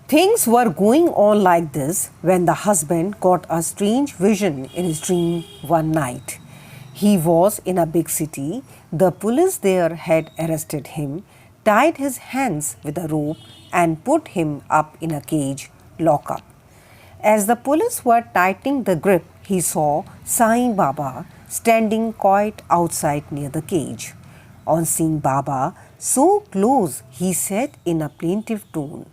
Things were going on like this when the husband got a strange vision in his dream one night. He was in a big city. The police there had arrested him, tied his hands with a rope, and put him up in a cage, lock up. As the police were tightening the grip, he saw Sai Baba standing quiet outside near the cage. On seeing Baba so close, he said in a plaintive tone,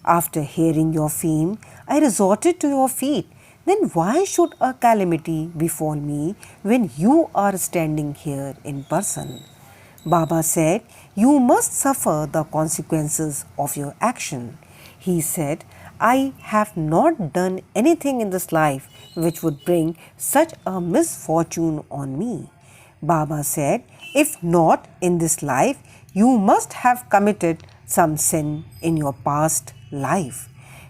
"After hearing your fame, I resorted to your feet. Then why should a calamity befall me when you are standing here in person?" Baba said, "You must suffer the consequences of your action." He said, "I have not done anything in this life which would bring such a misfortune on me." Baba said, "If not in this life, you must have committed some sin in your past life."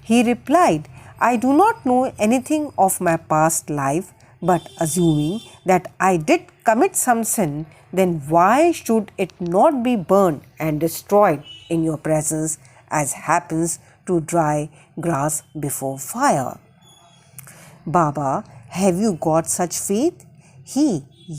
He replied, "I do not know anything of my past life, but assuming that I did commit some sin, then why should it not be burned and destroyed in your presence as happens to dry grass before fire?" "Baba, have you got such faith?" He,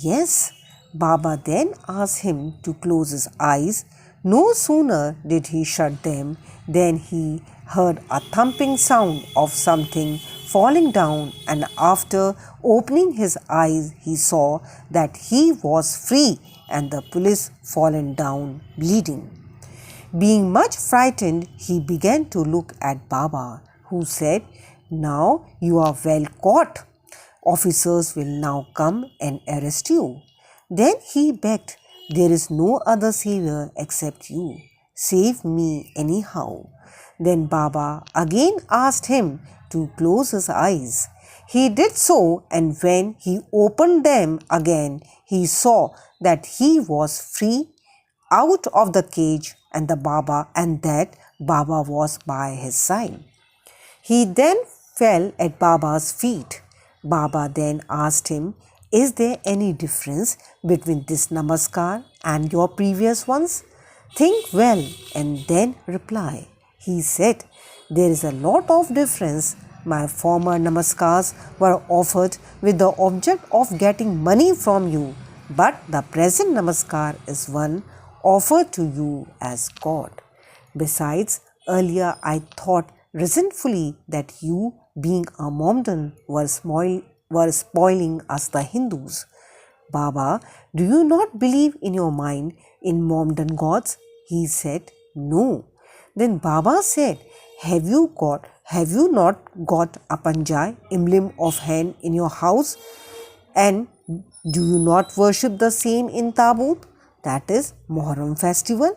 "Yes." Baba then asked him to close his eyes. No sooner did he shut them than he heard a thumping sound of something falling down, and after opening his eyes, he saw that he was free and the police fallen down bleeding. Being much frightened, he began to look at Baba, who said, "Now you are well caught. Officers will now come and arrest you." Then he begged, "There is no other savior except you. Save me anyhow." Then Baba again asked him to close his eyes. He did so, and when he opened them again, he saw that he was free out of the cage and that Baba was by his side. He then fell at Baba's feet. Baba then asked him, "Is there any difference between this namaskar and your previous ones? Think well and then reply." He said, "There is a lot of difference. My former namaskars were offered with the object of getting money from you, but the present namaskar is one offered to you as God. Besides, earlier I thought resentfully that you, being a Mohammedan, were spoiling us the Hindus. Baba, do you not believe in your mind in Mohammedan gods?" He said, "No." Then Baba said, Have you not got a Panjai emblem of hen in your house? And do you not worship the same in Tabut, that is Muharram festival?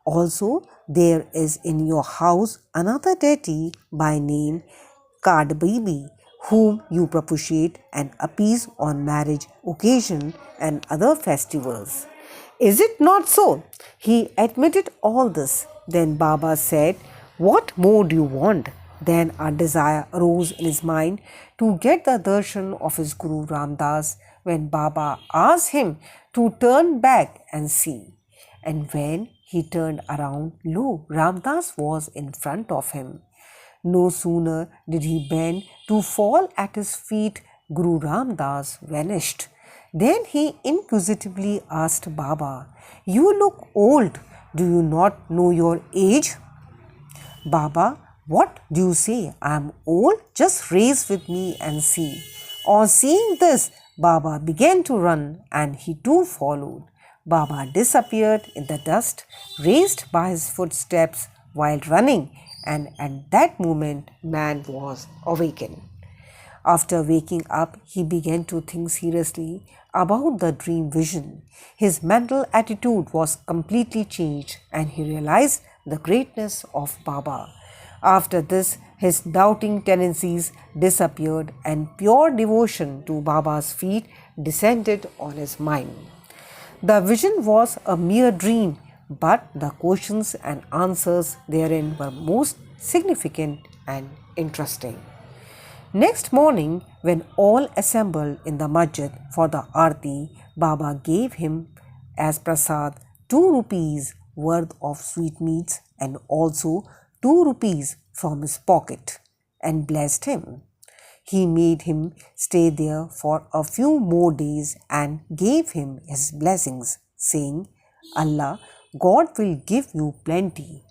Also, there is in your house another deity by name Kad Bibi, whom you propitiate and appease on marriage occasion and other festivals. Is it not so?" He admitted all this. Then Baba said, "What more do you want?" Then a desire arose in his mind to get the darshan of his Guru Ramdas, when Baba asked him to turn back and see. And when he turned around, lo, Ramdas was in front of him. No sooner did he bend to fall at his feet, Guru Ramdas vanished. Then he inquisitively asked Baba, "You look old. Do you not know your age?" "Baba, what do you say? I am old? Just race with me and see." On seeing this, Baba began to run, and he too followed. Baba disappeared in the dust, raised by his footsteps while running, and at that moment man was awakened. After waking up, he began to think seriously about the dream vision. His mental attitude was completely changed, and he realized the greatness of Baba. After this, his doubting tendencies disappeared, and pure devotion to Baba's feet descended on his mind. The vision was a mere dream, but the questions and answers therein were most significant and interesting. Next morning, when all assembled in the masjid for the arti, Baba gave him as prasad 2 rupees worth of sweetmeats and also 2 rupees from his pocket and blessed him. He made him stay there for a few more days and gave him his blessings, saying, Allah, God will give you plenty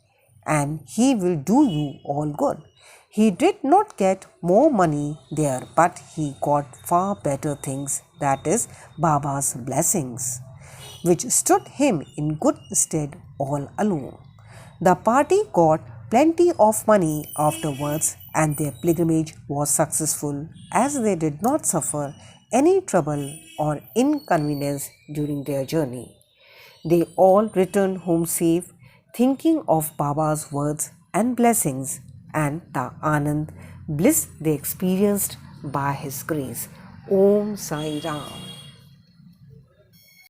and He will do you all good. He did not get more money there, but he got far better things, that is, Baba's blessings, which stood him in good stead all along. The party got plenty of money afterwards, and their pilgrimage was successful as they did not suffer any trouble or inconvenience during their journey. They all returned home safe, thinking of Baba's words and blessings and the Anand bliss they experienced by his grace. Om Sai Ram.